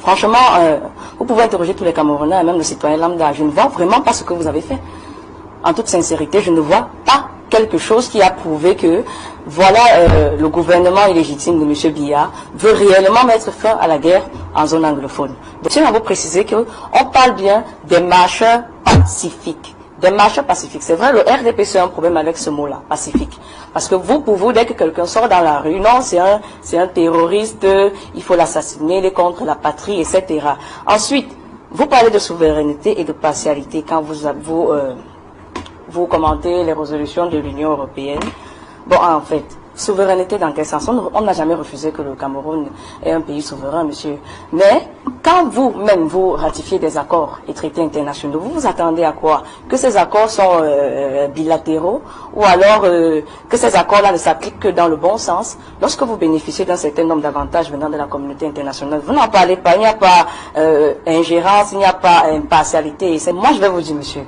Franchement, vous pouvez interroger tous les Camerounais, même le citoyen lambda. Je ne vois vraiment pas ce que vous avez fait. En toute sincérité, je ne vois pas quelque chose qui a prouvé que, voilà, le gouvernement illégitime de M. Biya veut réellement mettre fin à la guerre en zone anglophone. Donc, je tiens à vous préciser qu'on parle bien des marcheurs pacifiques. Des marcheurs pacifiques. C'est vrai, le RDPC a un problème avec ce mot-là, pacifique. Parce que vous, pour vous, dès que quelqu'un sort dans la rue, non, c'est un terroriste, il faut l'assassiner, il est contre la patrie, etc. Ensuite, vous parlez de souveraineté et de partialité quand vous commentez les résolutions de l'Union européenne. Bon, en fait, souveraineté dans quel sens? On n'a jamais refusé que le Cameroun est un pays souverain, monsieur. Mais quand vous-même, vous ratifiez des accords et traités internationaux, vous vous attendez à quoi? Que ces accords sont bilatéraux ou alors que ces accords-là ne s'appliquent que dans le bon sens? Lorsque vous bénéficiez d'un certain nombre d'avantages venant de la communauté internationale, vous n'en parlez pas. Il n'y a pas ingérence, il n'y a pas impartialité. Moi, je vais vous dire, monsieur,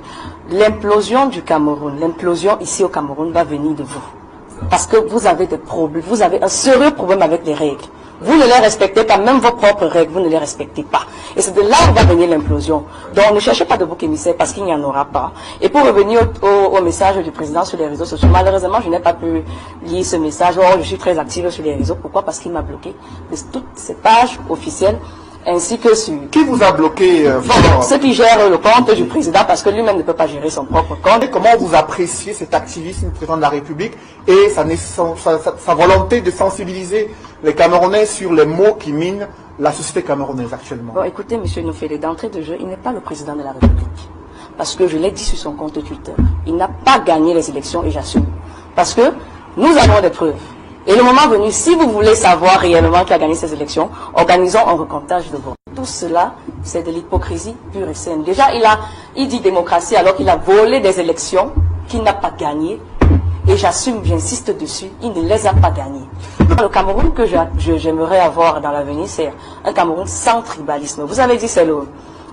l'implosion du Cameroun, l'implosion ici au Cameroun va venir de vous. Parce que vous avez des problèmes, vous avez un sérieux problème avec les règles. Vous ne les respectez pas, même vos propres règles, vous ne les respectez pas. Et c'est de là où va venir l'implosion. Donc ne cherchez pas de bouc émissaire parce qu'il n'y en aura pas. Et pour revenir au message du président sur les réseaux sociaux, malheureusement je n'ai pas pu lire ce message. Or, je suis très active sur les réseaux. Pourquoi? Parce qu'il m'a bloqué de toutes ces pages officielles. Ainsi que sur... Qui vous a bloqué ceux qui gèrent le compte du président parce que lui-même ne peut pas gérer son propre compte. Et comment vous appréciez cet activisme du président de la République et sa volonté de sensibiliser les Camerounais sur les maux qui minent la société camerounaise actuellement? Bon, écoutez, monsieur Nofélé, d'entrée de jeu, il n'est pas le président de la République. Parce que je l'ai dit sur son compte Twitter. Il n'a pas gagné les élections et j'assume. Parce que nous avons des preuves. Et le moment venu, si vous voulez savoir réellement qui a gagné ces élections, organisons un recomptage de votes. Tout cela, c'est de l'hypocrisie pure et saine. Déjà, il dit démocratie alors qu'il a volé des élections qu'il n'a pas gagnées. Et j'assume, j'insiste dessus, il ne les a pas gagnées. Le Cameroun que j'aimerais avoir dans l'avenir, c'est un Cameroun sans tribalisme. Vous avez dit c'est le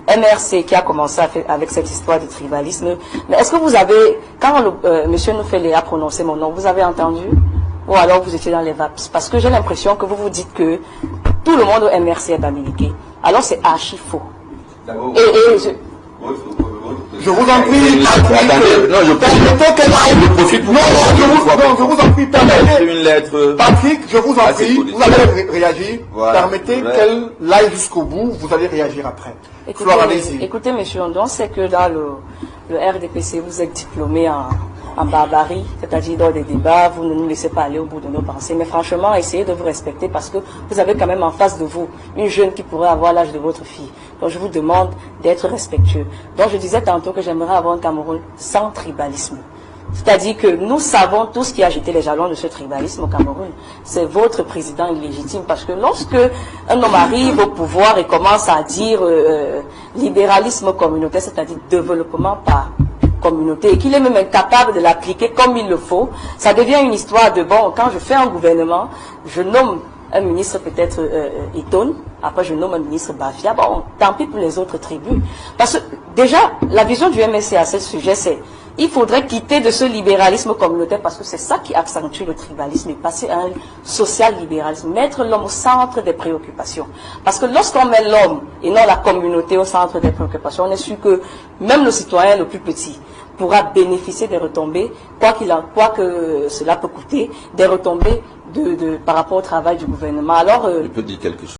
MRC qui a commencé avec cette histoire de tribalisme. Mais est-ce que vous avez, quand monsieur Nofélé a prononcé mon nom, vous avez entendu? Ou alors vous étiez dans les VAPS? Parce que j'ai l'impression que vous vous dites que tout le monde au MRC est américain. Alors c'est archi faux. Je vous en prie, je vous en prie, permettez. Patrick, je vous en prie, vous allez réagir. Permettez qu'elle aille jusqu'au bout, vous allez réagir après. Écoutez, monsieur Ondon, c'est que dans le RDPC, vous êtes diplômé en barbarie, c'est-à-dire dans des débats, vous ne nous laissez pas aller au bout de nos pensées. Mais franchement, essayez de vous respecter parce que vous avez quand même en face de vous une jeune qui pourrait avoir l'âge de votre fille. Donc je vous demande d'être respectueux. Donc je disais tantôt que j'aimerais avoir un Cameroun sans tribalisme. C'est-à-dire que nous savons tout ce qui a jeté les jalons de ce tribalisme au Cameroun. C'est votre président illégitime parce que lorsque un homme arrive au pouvoir et commence à dire libéralisme communautaire, c'est-à-dire développement par communauté, et qu'il est même incapable de l'appliquer comme il le faut, ça devient une histoire de bon, quand je fais un gouvernement, je nomme un ministre peut-être Iton, après je nomme un ministre Bafia, bon, tant pis pour les autres tribus. Parce que déjà, la vision du MSC à ce sujet, c'est il faudrait quitter de ce libéralisme communautaire parce que c'est ça qui accentue le tribalisme et passer à un social-libéralisme, mettre l'homme au centre des préoccupations. Parce que lorsqu'on met l'homme et non la communauté au centre des préoccupations, on est sûr que même le citoyen le plus petit pourra bénéficier des retombées, quoi que cela peut coûter, des retombées par rapport au travail du gouvernement. Alors, je peux dire quelque chose.